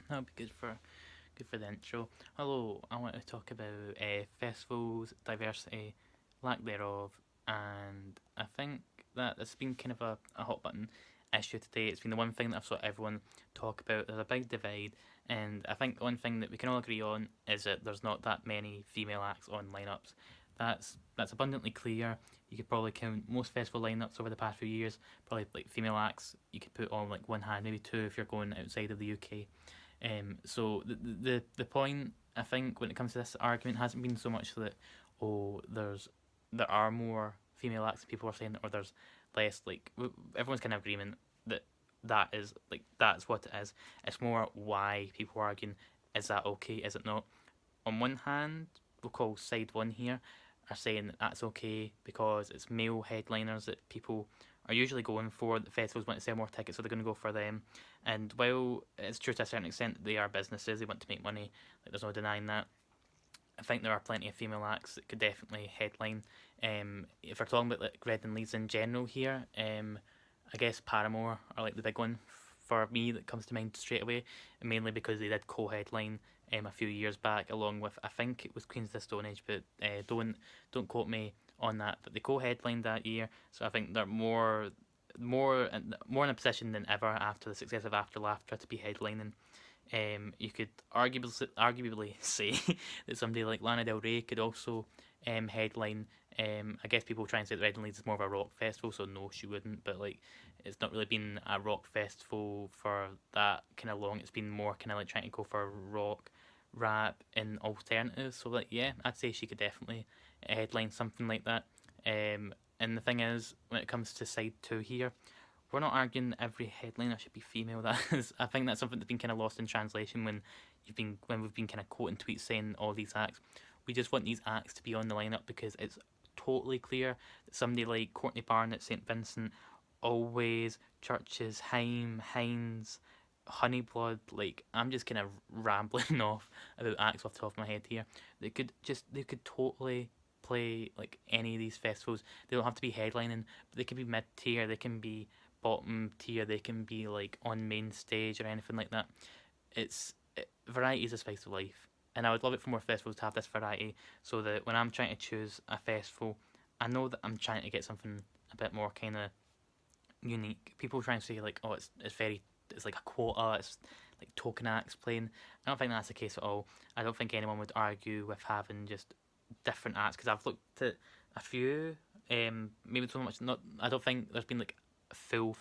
That would be good for the intro. Hello, I want to talk about festivals, diversity, lack thereof, and I think that it's been kind of a hot button issue today. It's been the one thing that I've saw everyone talk about. There's a big divide, and I think the one thing that we can all agree on is that there's not that many female acts on lineups. That's abundantly clear. You could probably count most festival lineups over the past few years. Probably like female acts, you could put on like one hand, maybe two if you're going outside of the UK. So the point I think when it comes to this argument hasn't been so much that there are more female acts than people are saying, or there's less. Like everyone's kind of agreement that that's what it is. It's more why people are arguing, is that okay, is it not? On one hand, we'll call side one here, are saying that that's okay because it's male headliners that people are usually going for. The festivals want to sell more tickets, so they're going to go for them. And while it's true to a certain extent that they are businesses, they want to make money, like there's no denying that. I think there are plenty of female acts that could definitely headline. If we're talking about like Red and Leeds in general here, I guess Paramore are like the big one for me that comes to mind straight away, mainly because they did co-headline a few years back along with, I think it was Queens of the Stone Age, but don't quote me on that. But they co-headlined that year, so I think they're more in a position than ever after the success of After Laughter to be headlining. You could arguably say that somebody like Lana Del Rey could also headline. I guess people try and say that Red and Leeds is more of a rock festival, so no, she wouldn't. But like, it's not really been a rock festival for that kind of long. It's been more kind of like trying to go for rock, rap, and alternatives. So like, yeah, I'd say she could definitely headline something like that. And the thing is, when it comes to side two here, we're not arguing every headliner should be female. That is, I think that's something that's been kind of lost in translation when we've been kind of quoting tweets saying all these acts. We just want these acts to be on the lineup because it's totally clear that somebody like Courtney Barnett, St Vincent, Always, Churches, Haim, Hines, Honeyblood, like I'm just kind of rambling off about acts off the top of my head here. They could totally play like any of these festivals. They don't have to be headlining, but they can be mid tier, they can be bottom tier, they can be like on main stage or anything like that. Variety is the spice of life, and I would love it for more festivals to have this variety, so that when I'm trying to choose a festival, I know that I'm trying to get something a bit more kind of unique. People try and say like, oh, it's like a quota, it's like token acts playing. I don't think that's the case at all. I don't think anyone would argue with having just different acts because I've looked at a few. Maybe so much. Not. I don't think there's been like full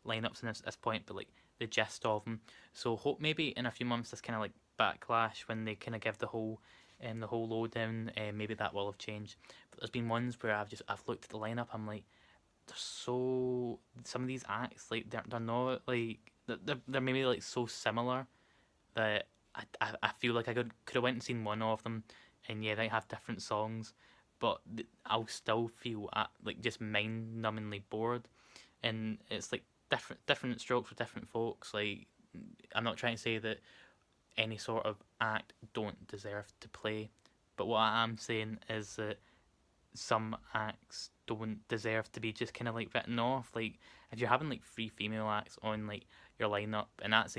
lineups in this point, but like the gist of them. So hope maybe in a few months this kind of like backlash when they kind of give the whole lowdown. Maybe that will have changed. But there's been ones where I've looked at the lineup. I'm like, they're so some of these acts like they're not like they're maybe like so similar that I feel like I could have went and seen one of them, and yeah, they have different songs, but I'll still feel like just mind numbingly bored, and it's like different strokes for different folks. Like I'm not trying to say that any sort of act don't deserve to play, but what I am saying is that some acts don't deserve to be just kind of like written off. Like if you're having like three female acts on like your lineup, and that's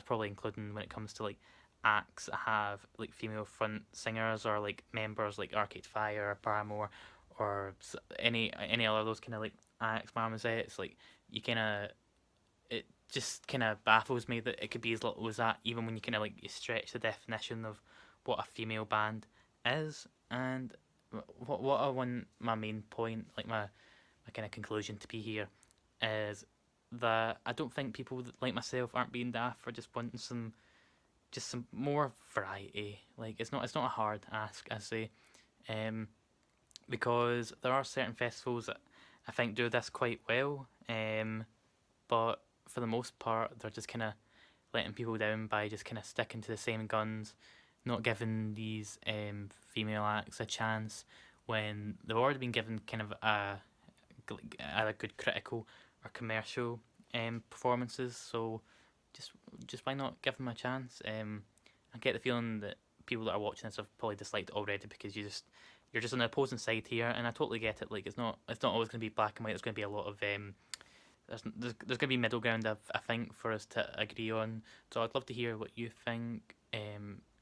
probably including when it comes to like acts that have like female front singers or like members like Arcade Fire or Paramore or any other of those kind of like acts, Marmozette. Like you kind of it just kind of baffles me that it could be as little as that, even when you kind of like you stretch the definition of what a female band is. And what I want my main point, like my kind of conclusion to be here, is that I don't think people like myself aren't being daft for just wanting some more variety. Like it's not a hard ask, I say, um, because there are certain festivals that I think do this quite well, but for the most part they're just kind of letting people down by just kind of sticking to the same guns, not giving these female acts a chance when they've already been given kind of either good critical or commercial performances. So just why not give them a chance? I get the feeling that people that are watching this have probably disliked it already because you're just on the opposing side here, and I totally get it. Like it's not always going to be black and white. There's going to be a lot of there's gonna be middle ground, I think, for us to agree on. So I'd love to hear what you think,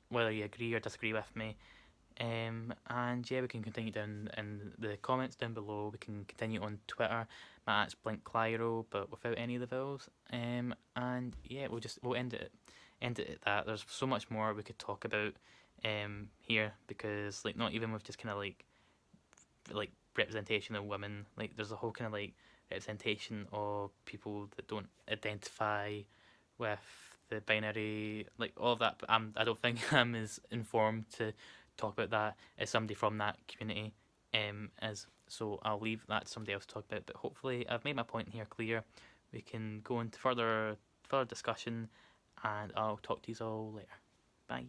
whether you agree or disagree with me. And yeah, we can continue down in the comments down below. We can continue on Twitter. My @'s BlinkClyro, but without any of the vowels. And yeah, we'll end it at that. There's so much more we could talk about here, because like not even with just kind of like representation of women. Like there's a whole kind of like representation of people that don't identify with the binary, like all of that. But I don't think I'm as informed to talk about that as somebody from that community is. So I'll leave that to somebody else to talk about. But hopefully I've made my point here clear. We can go into further discussion, and I'll talk to you all later. Bye.